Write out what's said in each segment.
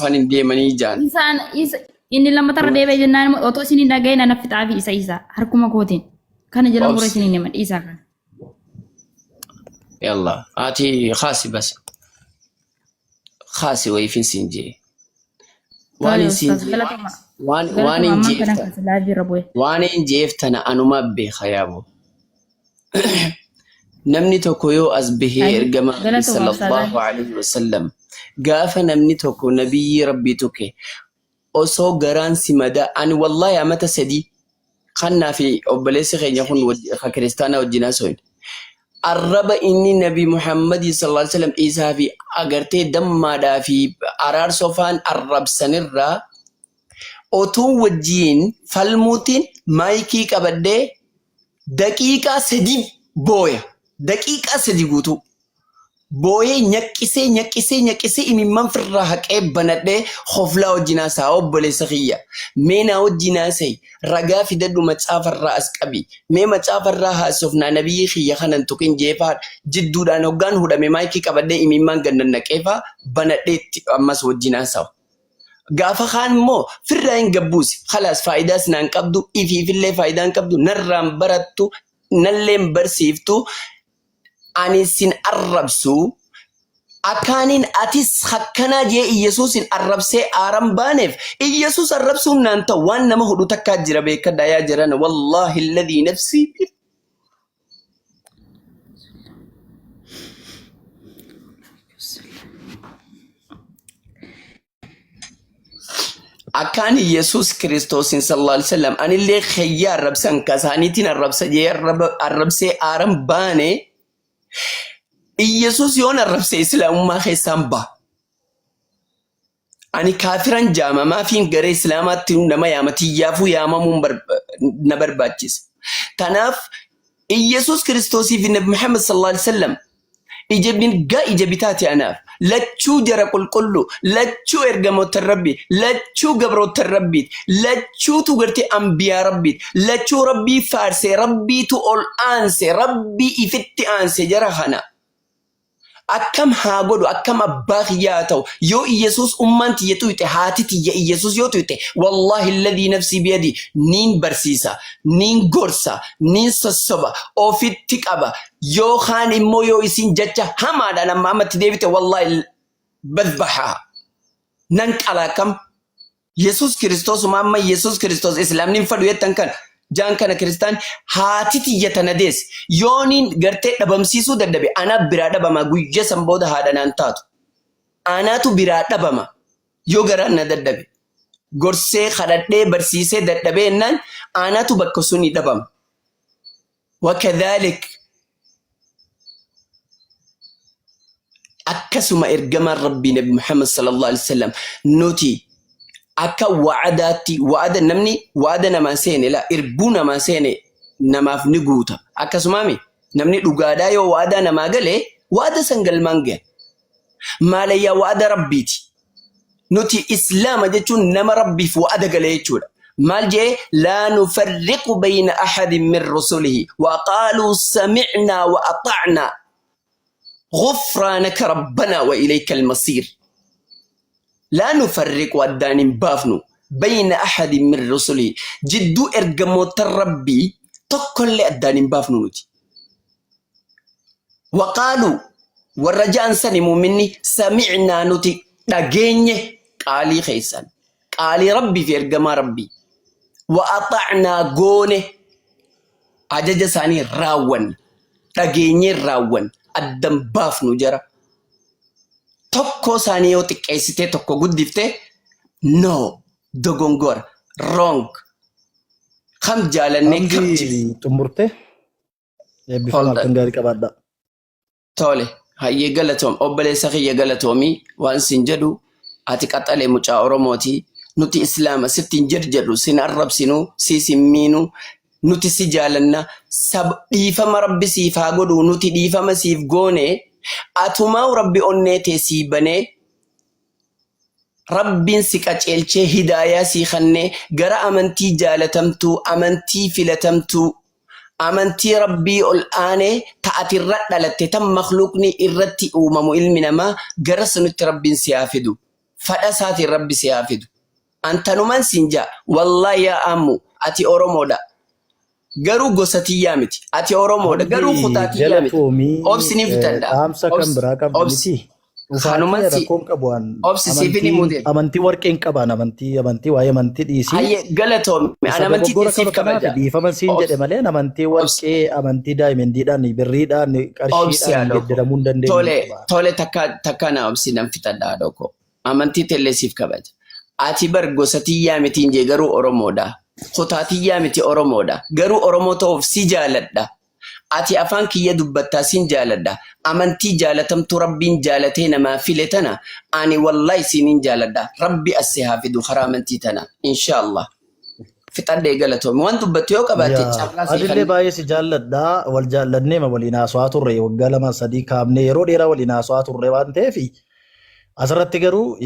kan deemanii jaan. Isaan inni lama tarra deebee jennaan otoo isin dhaga'een ana fixaa fi isa harkuma kootiin kana jala mura isin himan dhiisaa kana. Yalla ati khaasi bas khaasi wayifin sinjee waan sinjee waan injeeftana anuma beeka yaabo namni tokko yoo as bahee ergama sallallahu alaihi wasallam gaafa namni tokko nabiyyi rabbii tuke osoo garaan simada ani wallahi amata sadii kannaa fi obboleessi keenya kun ka kiristaana wajjinaa so'in arraba inni nabi muhammadi sallallahu alaihi wasallam isaa fi agartee dammaadhaa fi araarsofaan arrabsanirraa otuu wajjiin falmuutiin maayikii qabadhee daqiiqaa sadii booya daqiiqaa sadii guutuu booyee nyaqqisee imimman firraa haqee banadhee hoflaa wajjinaa isaa obboleessa kiyya meenaa wajjinaa sayi ragaa fidadhu macaafarraa as qabi mee macaafarraa haasofnaa nabiyyi kiyya kanan tuqin jeefaa jidduudhaan hoggaan hudhame maayikii qabadhee imimman gannannaqeefaa banadheetti ammas wajjinaa isaa gaafa kaan immoo firraa hin gabbuusi khalaas faayidaas naan qabdu ifiifillee faayidaan qabdu narraan barattu nalleen barsiiftu ani sin arrabsu akaanin atis hakkanaa jee Iyesuusin arrabsee aaran baaneef Iyesuus arrabsuun naan ta'u waan nama hudhu takkaa jira beekadhaa yaa jiran wallahi alladhii nafsii akaan Iyesuus Kiristoosin sallallahu alaihi wasallam anillee khayyaa arrabsan kasaaniitiin arrabsa jee arrabsee aaran baane Iyesuus yoon arrabsee islaamummaa keessaan ba'a. Ani kaafiran jaama maafiin garee islaamaatti nama yaamatiyyaafu yaamamuun na barbaachisa. Tanaaf Iyesuus Kiristoosii fi Nabi Muhammad sallallahu alaihi wasallam ija bitaati anaaf lachuu jara qulqullu lachuu ergamoota rabbi lachuu gabroota rabbi lachuutu gartee ambiyaa rabbi lachuu rabbii faarsee rabbiitu ol aanse rabbii ifitti aanse jara kana akkam haa godhu akkam abbaa kiyyaa ta'u yoo Iyesuus ummaan tiyya tuyte haati tiyya Iyesuus yoo tuyte wallahi alladhii nafsii biyadii niin barsiisa niin gorsa niin sossoba ofitti qaba yoo kaan immoo yoo isin jecha hamaadhaan amma ammatti deebite wallahi badbahaa nan qalakam Yesuus Kiristoos umamma Yesuus Kiristoos islaamniin fadhu yettan kan jaan kana kiristaan haati tiyya tana dees yooniin gartee dhabamsiisuu dadhabe ana biraa dhabama guyya san booda haadhanaan taatu anaatu biraa dhabama yoo garaan na dadhabe gorsee kadhadhee barsiisee dadhabee ennaan anaatu bakka suni dhabama wakadhalik akkasuma ergamaan rabbii nabi Muhammad sallallahu alaihi wasallam nuti akka wa'ada namni wa'ada namaa seene la irbuu namaa seene namaaf ni guuta akkasumaami namni dhugaadhaa yoo wa'ada namaa galee wa'ada san galmaan gahe maalayyaa wa'ada rabbiiti nuti islaama jechuun nama rabbiif wa'ada galee jechuudha maal jee laa nufarriqu bayna ahadin min rusulihi wa qaaluu samicnaa wa ata'naa غفرانك ربنا وإليك المصير لا نفرق ودان بافنو بين أحد من رسله جدو إرقموت الربي تقل لأدان بافنو نتي وقالوا والرجاء سنمو مني سمعنا نتي دقيني قالي خيسان قالي ربي في إرقما ربي وأطعنا قوني عجج ساني راون دقيني راون addam baafnu jara tokko isaanii yoo xiqqeessitee tokko guddiftee no dogongora wrong kam jaalannee kam xumurte eebbifamaa kan gaarii qabaadha tole hayyee galatoom obboleessa kiyya galatoomii waan sin jedhu ati qaxalee mucaa oromooti nuti islaama sittiin jedhu sin arrabsinu siisimmiinu nuti si jaalanna dhiifama rabbi siif haa godhu nuti dhiifama siif goone atumaa rabbi onneetee sii banee rabbiin si qaceelchee hidaayaa sii kennee gara amantii jaalatamtuu amantii filatamtuu amantii rabbii ol aanee ta'atirra dhalatte tan makhluuqni irratti uumamu ilmi namaa gara sanutti rabbiin si haa fidu fadha isaati rabbi si haafidu. Antanuman sinja wallahi yaa ammu ati Oromoodha. Garuu gosa tiyyaa miti. Ati Oromoodha. Garuu kutaa tiyyaa miti. Obsiniif fitadha. Dhaamsa kan biraa qabdi miti. Hanuman si rakkoon qabu'an obsi siifini muudee. amantii warqeen qaban amantii waa'ee amantii dhiisii. Hayyee galatoome. An amantii dhiisiif kabaja. Dhiifaman siin jedhe malee amantii warqee amantii daa'imandiidhaan birriidhaan qarshiidhaan geeddaramuu hin dandeenye. Tole takka na obsi nan fitadha dhoko. Amantii telleesiif kabaja. Ati bar gosa tiyyaa mitiin jee garuu Oromoodha. Kutaa tiyyaa miti Oromoodha. Garuu Oromoo ta'uuf si jaaladha. Ati afaan kiyya dubbattaa siin jaaladha. Amantii jaalatamtu rabbiin jaalatee namaa file tana ani wallahi siiniin jaaladha. Rabbi assi haafidu karaa amantii tana. Inshaallah. Fixadhee galatoome. Waan dubbattu yoo qabaatte caalaa adillee baay'ee si jaalladha. Wal jaallannee waliin haasawaa turre waggaa 2-3 kaabnee yeroo dheeraa waliin haasawaa turre waan ta'eef asirratti garuu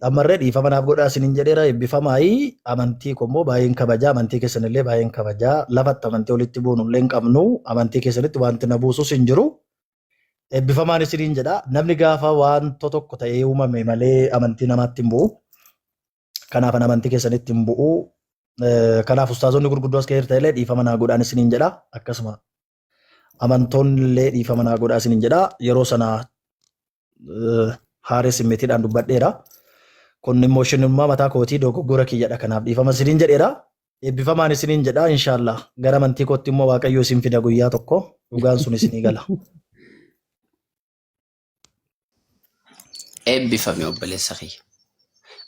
ammarree dhiifama naaf godhaa isiniin jedheera eebbifamaayii amantii kommoo baay'een kabajaa amantii keessanillee baay'een kabajaa lafatti amantii walitti buunullee hin qabnu amantii keessanitti wanti na buusus hin jiru eebbifamaan isiniin jedha namni gaafa wanta tokko ta'ee uumame malee amantii namaatti hin bu'u kanaaf amantii keessanitti hin bu'u kanaaf ustaazonni gurguddoo as keessatti ta'ellee dhiifama naa godhaan isiniin jedha akkasuma amantoonni illee dhiifama naa godhaa isiniin jedha yeroo sana Haares simmeetiidhaan dubbadheera. Kun immoo shinummaa mataa kootii dogoggora kiyyadha. Kanaaf dhiifama isiniin jedheera. Eebbifamaan isiniin jedha inshaallah. Gara amantii kootti immoo Waaqayyo isin fida guyyaa tokko. Dhugaan sun isinii gala. Eebbifame obboleessa kiyya.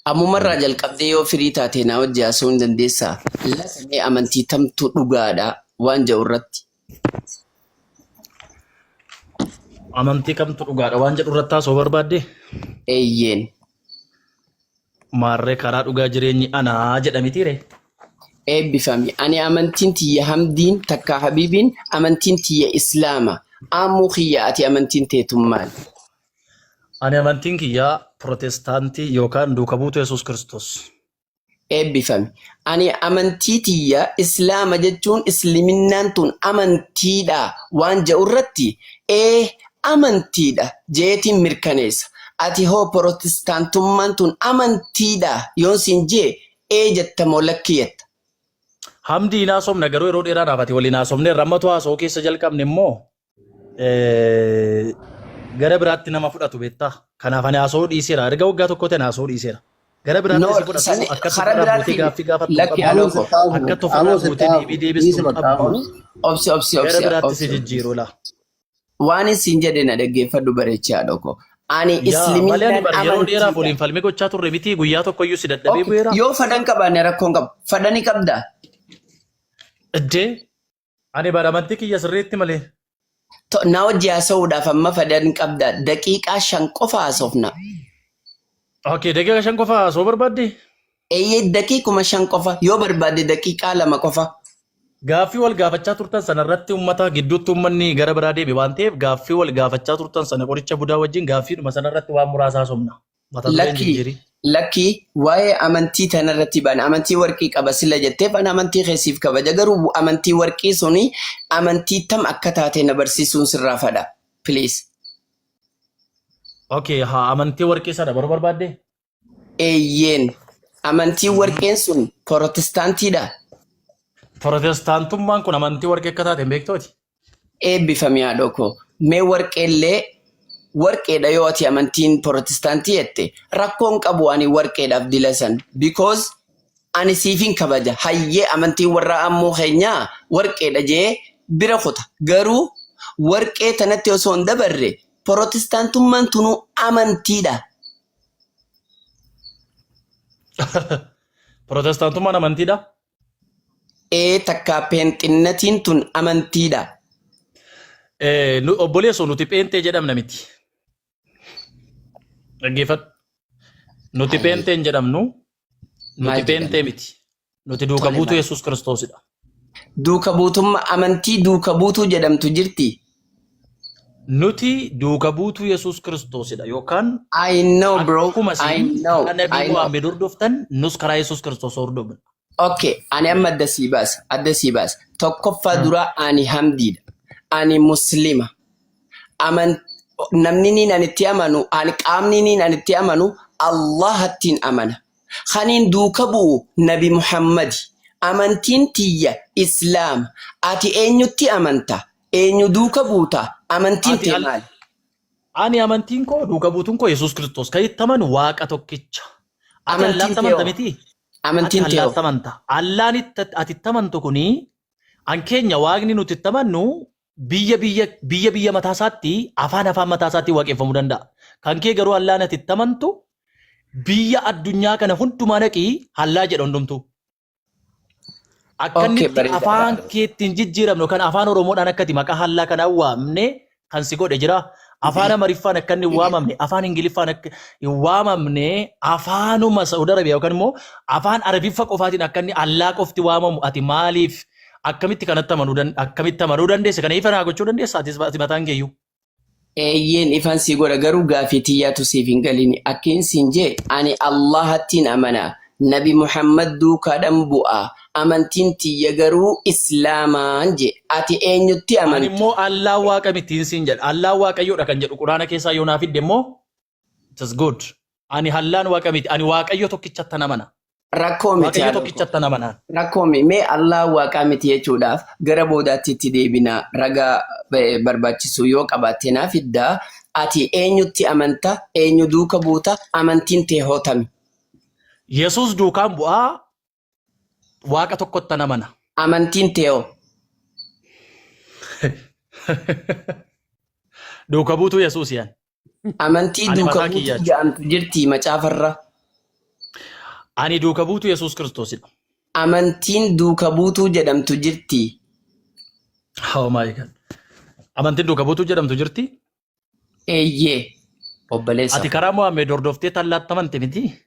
Ammumarraa jalqabdee yoo firii taatee naa wajji haasa'uu hin dandeessaa? Lasamee amantii tamtu dhugaadha waan jedhu irratti. Amantii kamtu dhugaadha waan jedhu irratti haasa'uu barbaadde? Eeyyeen. Maarree karaa dhugaa jireenyi anaa jedhamitiire. Eebbifame. Ani amantiin tiyya hamdiin takka habiibiin amantiin tiyya islaama. Ammuu kiyya ati amantiin teetum maali? Ani amantiin kiyyaa protestaantii yookaan duuka buutu Yesuus Kiristoos. Eebbifame. Ani amantii tiyya islaama jechuun isliminnaan tun amantiidha waan jedhu irratti amantiidha jeetiin mirkaneessa. Ati hoo protestaantummaan tun amantiidha yoon siin jee jettamoo lakkiyetta. Hamdii naasomna garuu yeroo dheeraa dhaabate waliin haasomne rammatu haasoo keessa jalqabne immoo gara biraatti nama fudhatu beektaa. Kanaaf ani haasoo dhiiseera. Erga waggaa tokko ta'e haasoo dhiiseera. Gara biraatti si fudhatu akka tokko gaaffii gaafatu akka tokko deebistu qabu. Obsi. Gara biraatti si jijjiiru laa. Waan isin jedhe na dhaggeeffadhu bareechaa dhoko. Ani isliminnaan yeroo dheeraaf waliin falmee gochaa turre miti guyyaa tokko iyyuu si dadhabee bu'eera. Yoo fadhan qabaanne rakkoon qabu. Fadhani qabdaa? Iddee ani amantii kiyya sirriitti malee. Na wajji haasa'uudhaaf amma fadhan qabdaa. Daqiiqaa 5 qofa haasofna. Okay, daqiiqaa 5 qofa haasoo barbaadde? Daqiiquma 5 qofa yoo barbaadde daqiiqaa 2 qofa. Gaaffii wal gaafachaa turtan sana irratti uummata gidduutti uummanni gara biraa deebi waan ta'eef gaaffii wal gaafachaa turtan sana qoricha budaa wajjin gaaffiidhuma sana irratti waan muraasaa somna. Lakkii waa'ee amantii tana irratti baan amantii warqii qaba sila jetteef an amantii keessiif kabaja garuu amantii warqii suni amantii tam akka taate na barsiisuun sirraa fadha. Please. Okay, amantii warqii sana barbaadde? Eeyyeen. Amantii warqeen sun protestaantiidha. Protestaantummaan kun amantii warqee akka taate hin beektooti? Eebbifame haadha koo. Mee warqeellee warqeedha yoo ati amantiin protestaantii jette rakkoon qabu ani warqeedhaaf dilasan. Because ani siifin kabaja. Hayyee amantiin warra ammoo keenyaa warqeedha jee bira kuta. Garuu warqee tanatti osoo hin dabarre protestaantummaan tunuu amantiidha. Protestaantummaan amantiidha? Takka peenxinnatiin tun amantiidha. Obboleessoo nuti peentee jedhamna miti. Dhaggeeffadhu. Nuti peenteen jedhamnu nuti peentee miti. Nuti duuka buutuu Yesuus Kiristoosidha. Duuka buutummaa amantii duuka buutuu jedhamtu jirti. Nuti duuka buutuu Yesuus Kiristoosidha yookaan I know bro. I know. Nabii Muhammad hordoftan nus karaa Yesuus Kiristoos hordofna. Okay, ani amma adda sii baas. Tokkoffaa dura ani hamdiidha. Ani muslima. Namni niin ani itti amanu, ani qaamni niin ani itti amanu Allahattiin amana. Kaniin duuka bu'u Nabi Muhammad. Amantiin tiyya Islaam. Ati eenyutti amanta? Eenyu duuka buuta? Amantiin tee maali? Ani amantiin koo duuka buutuun koo Yesuus Kiristoos kan itti amanu Waaqa tokkicha. Ati Allaatti amanta miti? Amantiin tee Allaatti amanta. Allaan ati itti amantu kuni an keenya Waaqni nuti itti amannu biyya mataa isaatti afaan mataa isaatti waaqeffamuu danda'a. Kan kee garuu Allaan ati itti amantu biyya addunyaa kana hundumaa dhaqii Allaa jedha hundumtu. Akka inni afaan keettiin jijjiiramnu kan afaan Oromoodhaan akkati maqaa Allaa kana waamne kan si godhe jira. Afaan Amaariffaan akka inni waamamne, afaan Ingiliffaan akka hin waamamne, afaanuma Saudi Arabiyaa yookaan immoo afaan Arabiffa qofaatiin akka inni Allaa qofti waamamu ati maaliif akkamitti amanuu dandeesse? Kana ifa naa gochuu dandeessa ati mataan keeyyuu. Eeyyeen ifan si godha garuu gaafii tiyyaatu siif hin galini. Akkiin siin jee ani Allahattiin amana. Nabi Muhammad duukaadhaan bu'a. Amantiin tiyya garuu Islaamaan je. Ati eenyutti amantu? Ani immoo Allah Waaqa mitiin siin jedha. Allah Waaqayyoodha kan jedhu Quraana keessaa yoo naa fidde immoo it is good. Ani Allaan Waaqa miti. Ani Waaqayyo tokkichatti amana. Rakkoo miti. Waaqayyo tokkichatti amana. Rakkoo mee Allah Waaqa miti jechuudhaaf gara boodaatti itti deebina ragaa barbaachisu yoo qabaatte naa fiddaa. Ati eenyutti amanta? Eenyu duuka buuta? Amantiin tee hootami? Yesuus duukaan bu'aa Waaqa tokkotti amana. Amantiin tee'oo. Duuka buutuu Yesuus yaan. Amantii duuka buutuu jedhamtu jirti macaafarra. Ani duuka buutuu Yesuus Kiristoosidha. Amantiin duuka buutuu jedhamtu jirti. Oh my God. Amantiin duuka buutuu jedhamtu jirti? Eeyyee. Obboleessa. Ati karaa Muhammad hordoftee Allaatti amante miti?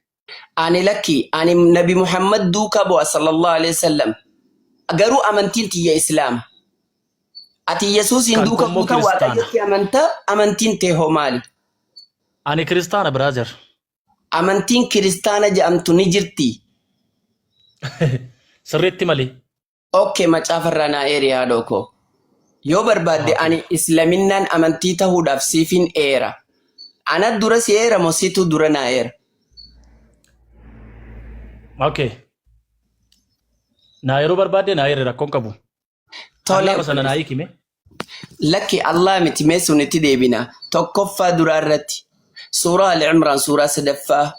Ani lakki ani Nabi Muhammad duuka bu'a sallallahu alaihi wasallam. Garuu amantiin tiyya Islaama. Ati Yesuusin duuka buuta Waaqayyotti amanta amantiin tee hoo maali? Ani Kiristaana brother. Amantiin Kiristaana jedhamtu ni jirti. Sirriitti malee. Okay macaafarraa naa eeri haadhoo koo. Yoo barbaadde ani Islaaminaan amantii ta'uudhaaf siifin eera. Ana dura si eera mosiitu dura naa eera. Okay. Na yeroo barbaadde na yeroo rakkoon qabu. Tole sana na hiikime. Lakki Allah miti mee sunitti deebina. Tokkoffaa duraa irratti suuraa Al-Imraan suuraa 3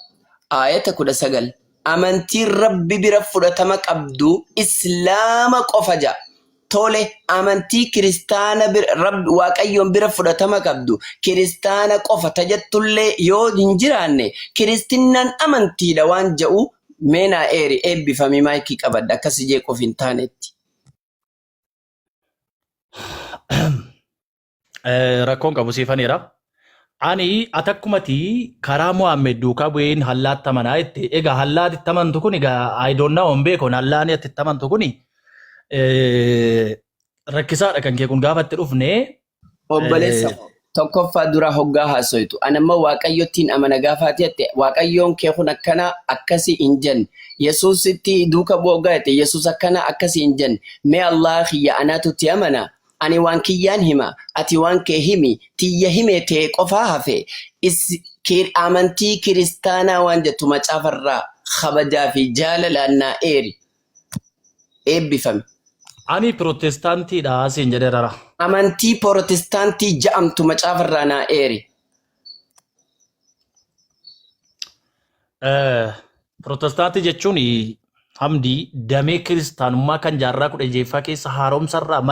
ayata 19 amantiin Rabbi bira fudhatama qabdu Islaama qofa ja. Tole amantii Kiristaana Rabbi Waaqayyoon bira fudhatama qabdu Kiristaana qofa tajattullee yoo hin jiraanne Kiristinnaan amantiidha waan jedhu Mena eri eebbifamii maayikii qabadda akkasi jee qof hin taanetti. Rakkoon qabu siifaneera. Ani atakkumati karaa Muhammad duukaa bu'een Allaatti amanaa jette. Egaa Allaatti amantu kun egaa I don't know on beekon Allaani atti amantu kun rakkisaadha kan kee kun gaafa itti dhufne. Obboleessa tokkoffaa dura hoggaa haasoytu. Anamma Waaqayyottiin amana gaafaati jette Waaqayyoon kee kun akkana akkasi hin jenne. Yesuusitti duuka bu'aa jette Yesuus akkana akkasi hin jenne. Mee Allah kiyya anaatutti amana. Ani waan kiyyaan hima. Ati waan kee himi. Tiyya hime tee qofaa hafe. Amantii Kiristaanaa waan jettu macaafarraa kabajaa fi jaalalaan naa eeri. Eebbifame. Ani Protestaantiidha siin jedheerara. Amantii Protestaantii ja'amtu macaafarraa naa eeri. Protestaantii jechuun hamdi damee kiristaanummaa kan jaarraa 16ffaa keessa haaromsarraa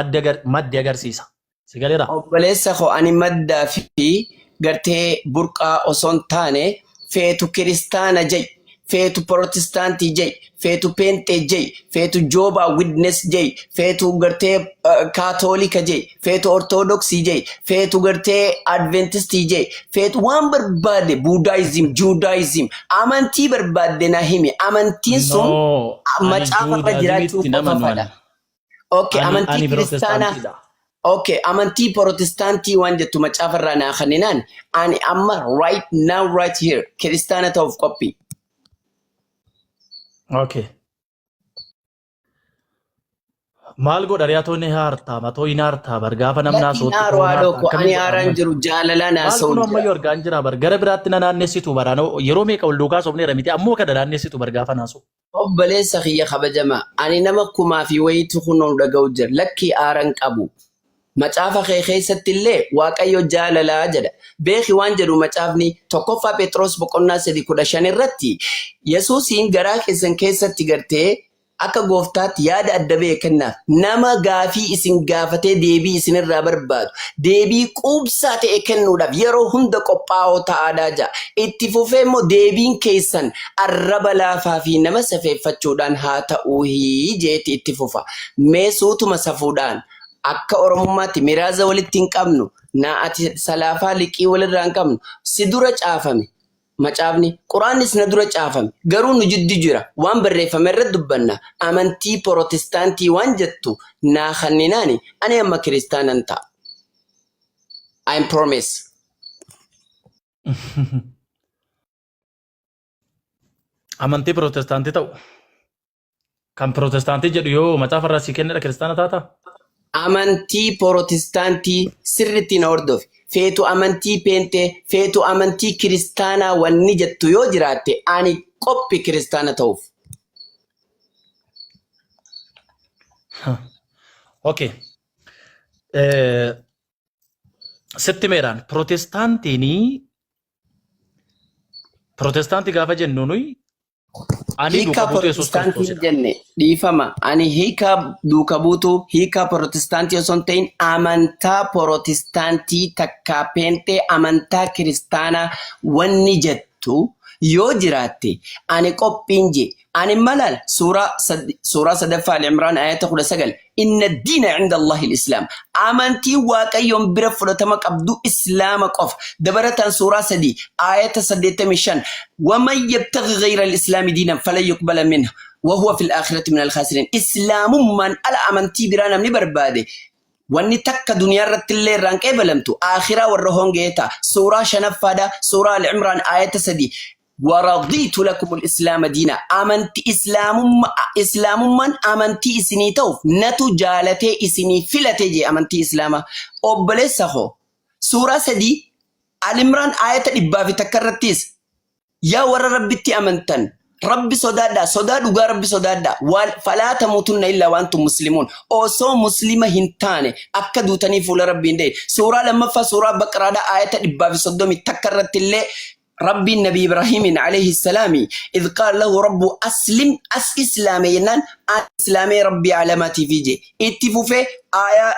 maddi agarsiisa. Si galeera? Obboleessa koo ani maddaa fi gartee burqaa osoo hin taane feetu kiristaana jay. Feetu Protestaantii jay, feetu Pentee jay, feetu Jehovah's Witness jay, feetu gartee Kaatolika jay, feetu Orthodoxii jay, feetu gartee Adventistii jay, feetu waan barbaade Buddhism, Judaism, amantii barbaade na himi. Amantiin sun macaafarra jiraachuu qofaadha. Okay, amantii kiristaanaa. Okay, amantii Protestaantii waan jettu macaafarraa naa kenninaan ani amma right now right here kiristaana ta'uuf qophii. Okay. Maal godha riyaatoonni hartaa matoo hin hartaa bar gaafa namnaa Lati sootti naaru foon haadhoo hartaa ko ani akkamitti haaraan amman. jiru jaalala naa Maal sa'u kun jira. ammayyuu argaan jira bar gara biraatti na naannessitu baraan yeroo meeqa ol duukaa sobneera miti ammoo kada naannessitu bar gaafa naasu. Obboleessa kiyya kabajamaa ani nama kumaa fi wayiitu kunuun dhaga'u jira lakkii aaran qabu. Macaafa kee keessatti illee Waaqayyo jaalalaa jedha. Beeki waan jedhu macaafni tokkoffaa Phexros boqonnaa 3:15 irratti Yesuusiin garaa keessan keessatti gartee akka gooftaatti yaada adda beekannaaf nama gaafii isin gaafatee deebii isinirraa barbaadu deebii quubsaa ta'e kennuudhaaf yeroo hunda qophaa'oo ta'aadhaa ja'a. Itti fufee immoo deebiin keessan arraba laafaa fi nama safeeffachuudhaan haa ta'uu jeeti itti fufa. Mee suutuma safuudhaan akka oromummaatti miraaza walitti hin qabnu naa ati salaafaa liqii walirraa hin qabnu si dura caafame macaafni quraannis na dura caafame garuu nu jiddu jira waan barreeffame irratti dubbanna amantii protestaantii waan jettu naa kanninaani ani amma kiristaanan ta'a. I promise. Amantii protestaantii ta'u. Kan protestaantii jedhu yoo macaafa irraa si kennedha kiristaana taata? Amantii protestaantii sirriitti na hordofi. Feetu amantii peentee, feetu amantii kiristaanaa wanni jettu yoo jiraatte ani qophi kiristaana ta'uuf. Okay. Sitti meeraan protestaantii gaafa jennu nuyi ani Hiika duuka buutu Yesuus protestaantii Kiristoos. jenne dhiifama. Ani hiika duuka buutu hiika protestaantii osoo hin ta'in amantaa protestaantii takkaa peentee amantaa kiristaanaa wanni jettu yoo jiraatte ani qophiin je. Ani malal suuraa sadaffaa Al-Imraan ayata 19 inna diina inda Allahi al-Islaam amantii waaqayyoon bira fudhatama qabdu islaama qof. Dabaratan suuraa 3 ayata 85 waman yabtaghi ghayra al-islaami diinan falan yuqbala minhu وهو في الآخرة من الخاسرين إسلام من على أمنتي برانا من بربادة واني تك دنيا رتلي رانك بلمتو آخرة ورهون جيتا سورة شنفادة سورة العمران آية 3 ورضيت لكم الإسلام دينا آمنت إسلام من آمنتي إسني توف نتو جالتي إسني فلتي جي آمنتي إسلاما أبلسخو سورة 3 العمران آية إبا في تكرتيس يا ور ربتي أمنتن ربي صدادا صداد ربي صدادا فلا تموتن إلا وأنتم مسلمون أو سو مسلمة هنتاني أكدوا تنيفوا ربي دي سورة لما فسورة بقرة آية إبا في صدومي تكرت اللي ربي النبي إبراهيم عليه السلام إذ قال له رب أسلم إسلامي ينان إسلامي ربي علاماتي في جي اتفو في آية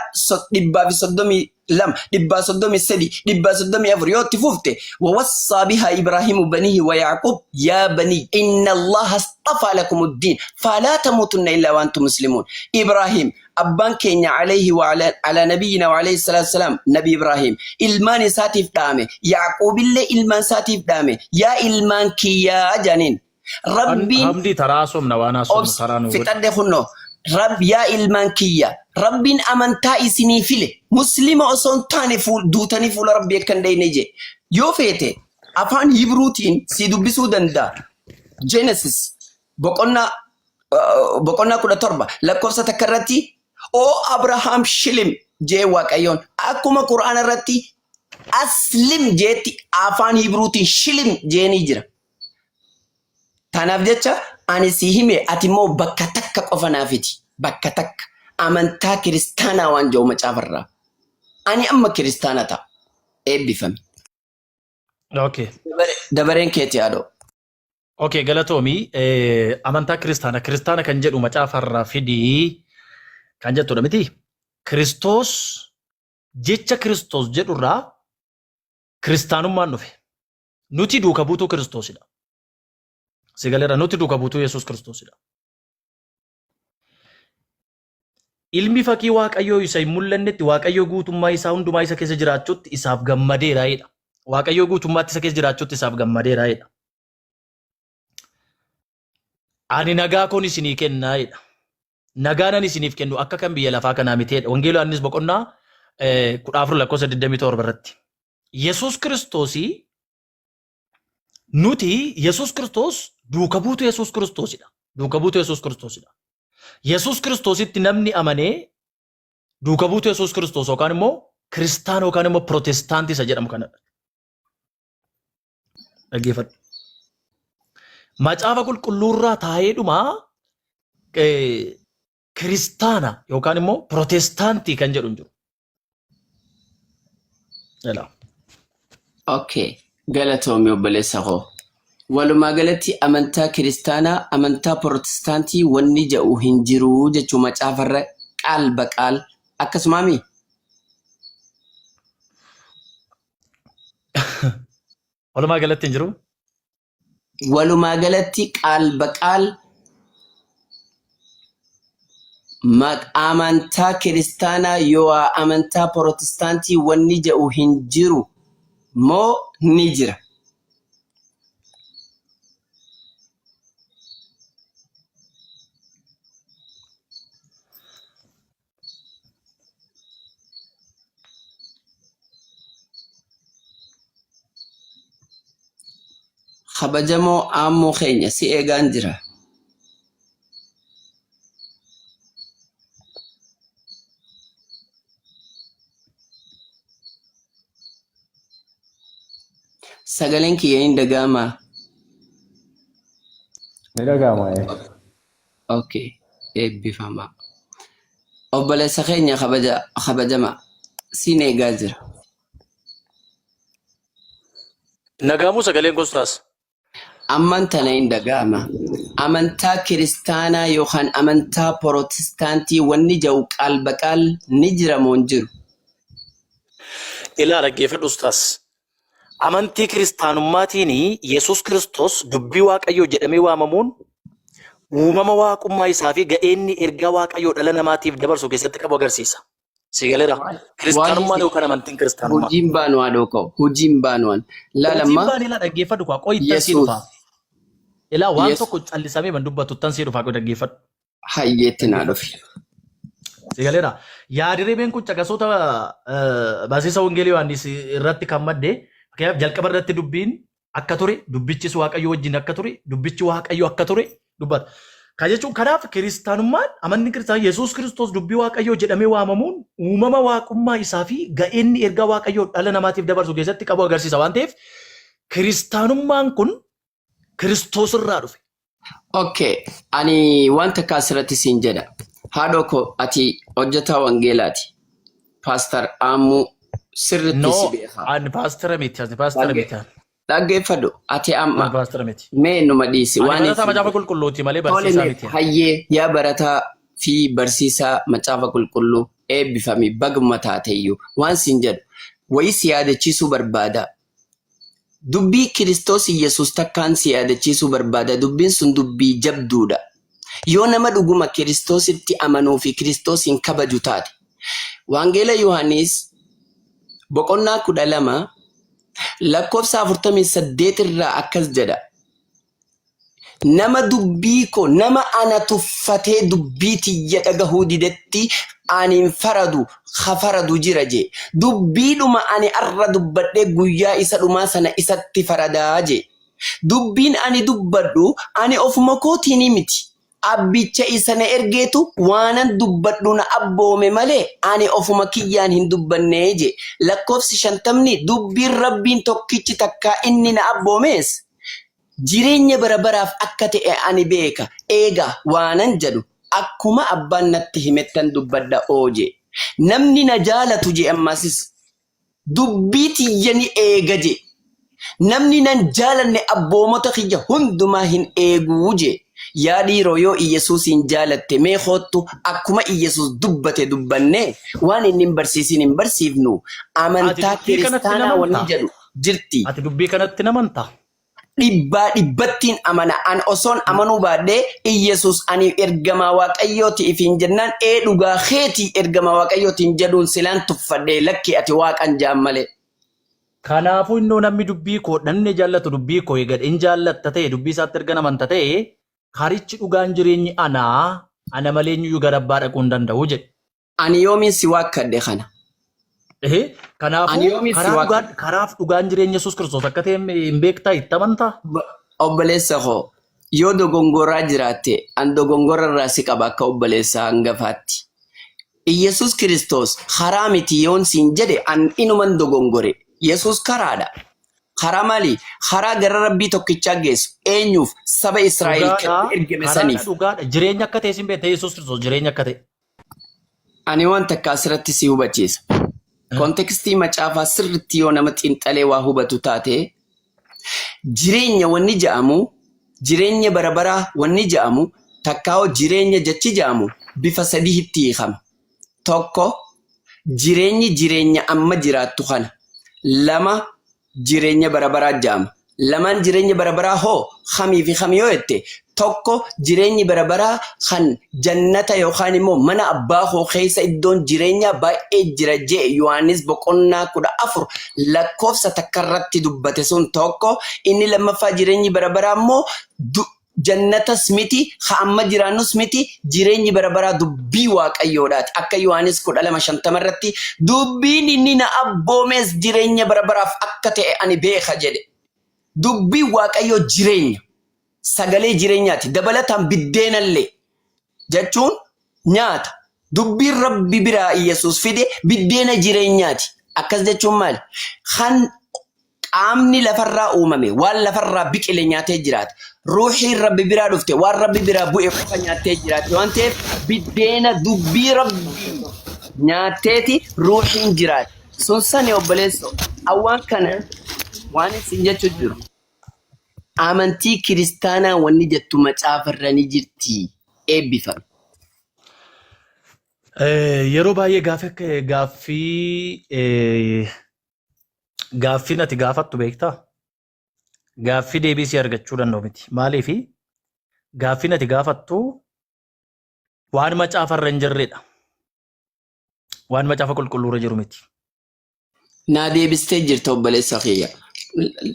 دبا في صدومي لم دبا صدومي السدي دبا صدومي أفريو اتفوفته ووصى بها إبراهيم بنيه ويعقوب يا بني إن الله اصطفى لكم الدين فلا تموتن إلا وأنتم مسلمون إبراهيم أبان كينيا عليه وعلى نبينا وعليه الصلاة والسلام نبي إبراهيم إلمان ساتف دامه يعقوب اللي إلمان ساتف دامه يا إلمان كيا جانين ربي Hamdi taraasum na waan asum saraan في تدخلنا رب يا إلمان كيا ربين أمانتا إسني فيله مسلم أصلا تاني فول دوتاني فول ربي كان داي نجي يو فيته أفان هيبروتين سيدو بسودان دا جينيسيس بقولنا كده تربة لكوسة تكرتي أو أبراهام شلم جي واقعيون أكما قرآن رتي أسلم جيتي أفان هيبروتين شلم جي نيجرا Tanaaf jecha ani si hime ati immoo bakka takka qofa naafiti. Bakka takka amantaa kiristaanaa waan jiru macaafarraa. Ani amma kiristaana ta'a. Eebbifame. Okay. Dabareen keeti yaadoo. Okay, galatoomii amantaa kiristaana kan jedhu macaafarraa fidii kan jettudha miti. Kiristoos jecha Kiristoos jedhurraa kiristaanummaan dhufe. Nuti duuka buutuu Kiristoosidha. Sigalera nuti duuka buutuu Yesuus Kiristoosidha. Ilmi fakkii Waaqayyoo isa hin mul'annetti Waaqayyoo guutummaa isaa hundumaa isa keessa jiraachuutti isaaf gammadeera jedha. Waaqayyoo guutummaatti isa keessa jiraachuutti isaaf gammadeera jedha. Ani nagaa koon isinii kennaa jedha. Nagaan ani isiniif kennu akka kan biyya lafaa kanaa miteedha. Wangeeloo Yohaannis boqonnaa 14:27 irratti. Yesuus Kiristoosii nuti Yesuus Kiristoos duuka buutuu Yesuus Kiristoosidha. Duuka buutuu Yesuus Kiristoosidha. Yesus Kiristoositti namni amanee duuka buutu Yesus Kiristoos yookaan immoo Kiristaana yookaan immoo Pirotestaantii isa jedhamu kanadha. Dhaggeeffadhu. Macaafa qulqulluurraa taa'eedhuma Kiristaana yookaan immoo Pirotestaantii kan jedhu hin jiru. Okay. Galatoomii obboleessa koo. Walumaa galatti amantaa kiristaanaa amantaa Pirotestaantii wanni jedhu hin jiru jechuu macaafarra qaal baqaal akkasumaami. Walumaa galatti hin jiru. Walumaa galatti qaal baqaal amantaa kiristaanaa yoo amantaa Pirotestaantii wanni jedhu hin jiru moo ni jira? Kabajamoo ammoo keenya si eegaan jira. Sagaleen kiyya hin dhaga'amaa? Ni dhaga'ama. Okay, eebbifamaa. Obboleessa keenya kabajamaa siin eegaa jira. Nagaamuu sagaleen gostaas. Amman tana hin dhaga'ama. Amantaa kiristaanaa yookaan amantaa Pirotestaantii wanni jedhu qaal baqaal ni jira moo hin jiru? Ilaa dhaggeeffadhu ustaas. Amantii kiristaanummaatiin Yesus Kiristoos dubbii Waaqayyoo jedhamee waamamuun uumama waaqummaa isaa fi ga'eenni ergaa Waaqayyoo dhala namaatiif dabarsu keessatti qabu agarsiisa. Sigaleera. Kiristaanummaan yookaan amantiin kiristaanummaa. Hojiin baanu haadhoo ka'u. Hojiin baanuwaan. Laalammaa. Hojiin baan ilaa dhaggeeffadhu kwa qoyittan sii dhufaa. Ilaa waan tokko callisamee man dubbatu tan sii dhufaa dhaggeeffadhu. Hayyeetti naa dhufi. Sigaleera. Yaadireen kun caqasoota baasiisa wangeelii Yohaannis irratti kan madde jalqaba irratti dubbiin akka ture dubbichis Waaqayyoo wajjin akka ture dubbichi Waaqayyoo akka ture dubbata. Kan jechuun kanaaf kiristaanummaan amanni kiristaanaa Yesuus Kiristoos dubbii Waaqayyoo jedhamee waamamuun uumama waaqummaa isaa fi ga'eenni ergaa Waaqayyoo dhala namaatiif dabarsu keessatti qabu agarsiisa waan ta'eef kiristaanummaan kun Kiristoos irraa dhufe. Okay, ani wanta kaasirratti siin jedha. Haadhoo koo ati hojjetaa wangeelaati. Paastar Aamuu sirriitti si beekaa. Ani paastara miti. Dhaggeeffadhu ati amma mee numa dhiisi waan macaafa qulqulluuti malee barsiisaa miti. Hayyee yaa barataa fi barsiisaa macaafa qulqulluu eebbifami baguma taateyyuu waan siin jedhu wayii si yaadachiisuu barbaada. Dubbii Kiristoos Yesuus takkaan si yaadachiisuu barbaada. Dubbiin sun dubbii jabduudha. Yoo nama dhuguma Kiristoositti amanuu fi Kiristoosin kabaju taate. Wangeela Yohaannis boqonnaa 12 lakkoofsa 48 irraa akkas jedha. Nama dubbii ko nama ana tuffatee dubbii tiyya dhagahuu didetti ani faradu jira je. Dubbiidhuma ani arra dubbadhee guyyaa isa dhumaa sana isatti faradaa je. Dubbiin ani dubbadhu ani ofuma kootiin miti. Abbicha isa na ergeetu waanan dubbadhu na abboome malee ani ofuma kiyyaan hin dubbannee je. Lakkoofsi 50 dubbiin rabbiin tokkichi takkaa inni na abboomees jireenya bara baraaf akka ta'e ani beeka. Eegaa waanan jedhu akkuma abbaan natti himettan dubbadha ooje. Namni na jaalatu je ammasis dubbii tiyya ni eega je. Namni nan jaalanne abboomota kiyya hundumaa hin eeguu je. Yaa dhiiroo yoo Iyesuusin jaalatte mee hoottu akkuma Iyesuus dubbate dubbanne waan inni hin barsiisin hin barsiifnu. Amantaa kiristaanaa wanni jedhu jirti. Ati dubbii kanatti namantaa? Dhibbattiin amana. An osoon amanuu baadhee Iyesuus ani ergamaa Waaqayyooti ifiin jennaan dhugaa keetii ergamaa Waaqayyootiin jedhuun silaan tuffadhee lakki ati waaqan jaan malee. Kanaafuu innoo namni dubbii koo dhanne jaallatu dubbii koo eegad in jaallatta ta'e dubbii isaatti erga namanta ta'e karichi dhugaan jireenyi ana malee iyyuu gara abbaa dhaquu hin danda'u jedhe. Ani yoomiin si waakkadhe kana. Kanaafuu karaaf dhugaan jireenya Yesuus Kiristoos akka ta'e hin beektaa itti amantaa? Obboleessa koo yoo dogongoraa jiraatte an dogongora irraa si qaba akka obboleessa hangafaatti. Yesus Kiristoos karaa miti yoon siin jedhe an inuman dogongore. Yesus karaadha. Karaa maali? Karaa gara rabbii tokkichaa geessu eenyuuf saba Israa'el kan ergame saniif. Dhugaadha. Jireenya akka ta'e sin beekta Yesus Kiristoos jireenya akka ta'e. Ani wanta akka asirratti si hubachiisa. Kontekstii macaafaa sirriitti yoo nama xiinxalee waa hubatu taate jireenya wanni jedhamu jireenya barabaraa wanni jedhamu takkaa'oo jireenya jechi jedhamu bifa sadiitti hiikama. Tokko jireenya amma jiraattu kana. Lama jireenya barabaraa jedhama. Lamaan jireenya barabaraa hoo kamii fi kamii yoo jette tokko jireenyi barabaraa kan jannata yookaan immoo mana abbaa koo keessa iddoon jireenya baay'ee jira jee Yohaannis boqonnaa 14 lakkoofsa takkarratti dubbate sun tokko. Inni lammaffaa jireenyi barabaraa immoo jannatas miti amma jiraannus miti jireenyi barabaraa dubbii waaqayyoodhaati. Akka Yohaannis 12:50 irratti dubbiin inni na abboomes jireenya barabaraaf akka ta'e ani beeka jedhe. Dubbii waaqayyoo jireenya sagalee jireenyaati. Dabalataan biddeenallee jechuun nyaata. Dubbiin rabbi biraa Yesuus fide biddeena jireenyaati. Akkas jechuun maali? Kan qaamni lafarraa uumame waan lafarraa biqile nyaatee jiraata. Ruuxiin rabbi biraa dhufte waan rabbi biraa bu'e qofa nyaatee jiraata. Waan ta'eef biddeena dubbii rabbii nyaateeti ruuxiin jiraata. Sun sani obboleessoo awwaan kana waan isin jechuun jiru. Amantii kiristaanaa wanni jettu macaafarra ni jirti eebbifame. Yeroo baay'ee gaaffii ati gaafattu beektaa? Gaaffii deebisii argachuu danda'u miti. Maaliif gaaffii ati gaafattu waan macaafarra hin jirredha. Waan macaafa qulqulluurra jiru miti. Naa deebistee jirta obboleessa kiyya.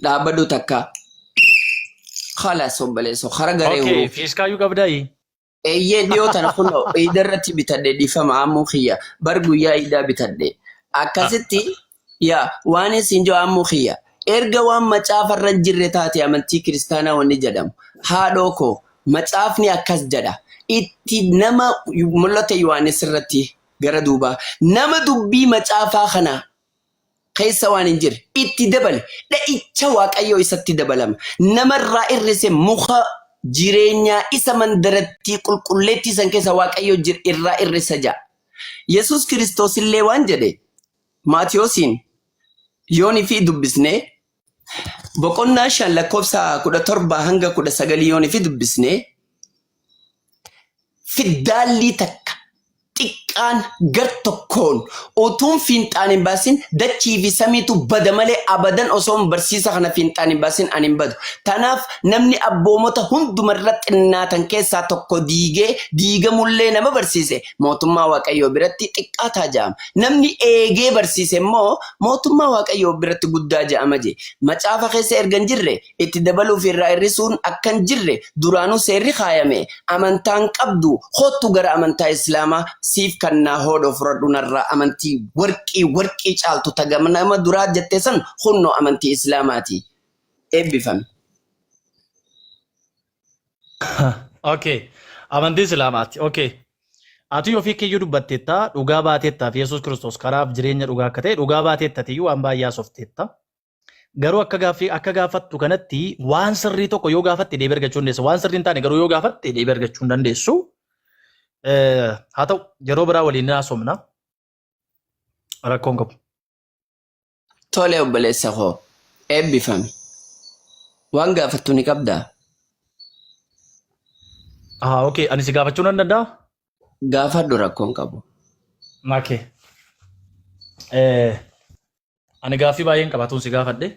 Dhaabbadhu takka. Khalas obboleessa hara garee huruu. Okay, fiiskaayyuu qabdaayi. Eeyyee dhiyoo tana kunoo iidarratti bitadhe dhiifama ammuu kiyya. Bar guyyaa iidaa bitadhe. Akkasitti yaa waan isin jiru ammuu kiyya. Erga waan macaafarra jirre taate amantii kiristaanaa wanni jedhamu. Haadhoo koo macaafni akkas jedha. Itti nama mul'ata Yohaannis irratti gara duubaa. Nama dubbii macaafaa kanaa keessa waan hin jirre itti dabale dha'icha waaqayyoo isatti dabalama. Namarraa irrise muka jireenyaa isa mandaratti qulqulleetti san keessa waaqayyoo irraa irrisa ja'a. Yesus Kiristoos illee waan jedhe Maatiyoosiin yoonii fi dubbisnee boqonnaa 5 lakkoofsa 17 hanga 19 yoonii fi dubbisnee fiddaalli takka xiqqaan gar tokkoon utuun fiinxaan hin baasin dachii fi samiitu bada malee abadan osoo barsiisa kana fiinxaan hin baasin ani hin badu. Tanaaf namni abboomota hundumarra xinnaatan keessaa tokko diigamullee nama barsiise mootummaa waaqayyoo biratti xiqqaataa jedhama. Namni eegee barsiise immoo mootummaa waaqayyoo biratti guddaa jedhama je. Macaafa keessa erga hin jirre itti dabaluuf irraa hir'isuun akka hin jirre duraanuu seerri kaayame amantaan qabdu hottu gara amantaa Islaamaa siif kannaa hoodoo fudhadhu narraa amantii warqii caaltu tagama nama duraa jettee san hunnoo amantii Islaamaati. Eebbifame. Okay. Amantii Islaamaati. Okay. Ati ofii kiyyuu dubbatteetta dhugaa baateettaaf Yesuus Kiristoos karaaf jireenya dhugaa akka ta'e dhugaa baateettatiyyuu waan baay'ee haasofteetta. Garuu akka gaafattu kanatti waan sirrii tokko yoo gaafatte deebii argachuu hin dandeessu. Waan sirrii hin taane garuu yoo gaafatte deebii argachuu hin dandeessu. Haa ta'u yeroo biraa waliin haasofna. Rakkoon qabu. Tole obboleessa koo eebbifame. Waan gaafattu ni qabdaa? Okay. Ani si gaafachuu nan danda'a? Gaafadhu rakkoon qabu. Okay. Ani gaaffii baay'een qabaatuun si gaafadhe.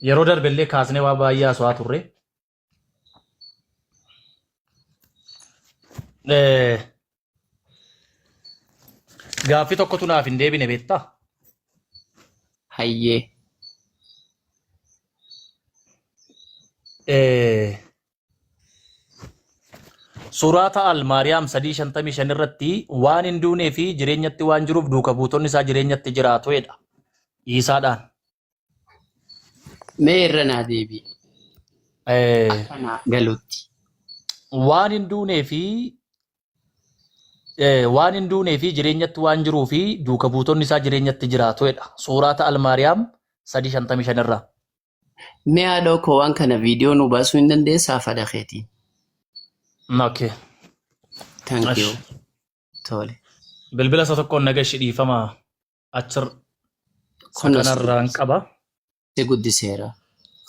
Yeroo darbellee kaasnee waa baay'ee haasawaa turre. Gaaffii tokkotu naaf hin deebine beektaa? Hayyee. Suuraa Al-Maariyaam 3:55 irratti waan hin duunee fi jireenyatti waan jiruuf duuka buutonni isaa jireenyatti jiraatu jedha. Isaadhaan. Meerranaa deebi. Kana galuutti. waan hin duunee fi jireenyatti waan jiruu fi duuka buutonni isaa jireenyatti jiraatudha. Suuraa Almaariyaam 355 irraa. Mee haadha koo waan kana viidiyoo nu baasuu hin dandeessaa fadha keetiin. Okay. Thank you. Tole. Bilbila isa tokkoon nagashi dhiifama achir kanarraan qaba. Si guddiseera.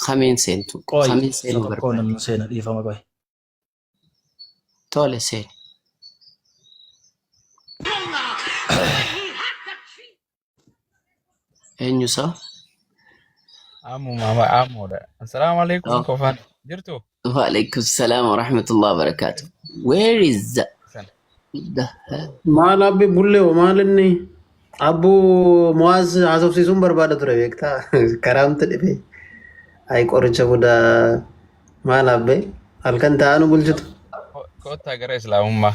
Kamiin seentu. Kamiin seenuu barbaada. Tokkoon seena dhiifama qoy. Tole seeni. Eenyusaa? Amu mama amuudha. Assalamu alaikum kofan. Jirtu? Waalaikum salaam wa rahmatullahi wa barakatuh. Where is the maal abbi bulle o maal inni abbu muaz haasofsiisuun barbaada ture beektaa karaamta dhibe ay qoricha buda maal abbe halkan ta'anu bulchitu Kota gara Islaamummaa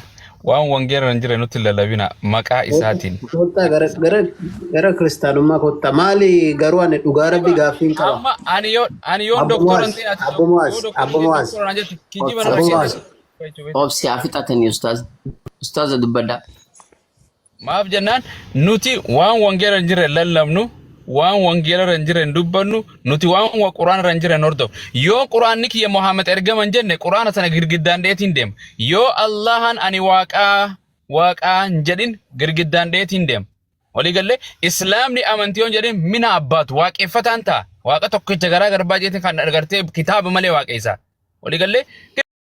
waan wangeerran jira nutti lallabina maqaa isaatiin. kota gara kiristaanummaa kota maali garuu ani dhugaa rabbi gaaffiin qaba. Amma ani yoon doktoran ta'e ati Abbo Muaz kijiba Abbo Muaz obsi afixatanii ustaaza dubbadhaa. Maaf jennaan nuti waan wangeerran jira lallabnu waan wangeerran jira dubbannu nuti waan quraanarran jira hordof yoo quraanni kiyya Muhammad ergaman jenne quraana sana girgiddaan dheetiin deem yoo Allahan ani waaqaa jedhin girgiddaan dheetiin deem walii galle islaamni amantiyoon jedhin mina abbaatu waaqeffataan ta'a waaqa tokkicha garaa garbaa jeetiin kan agartee kitaaba malee waaqeessa walii galle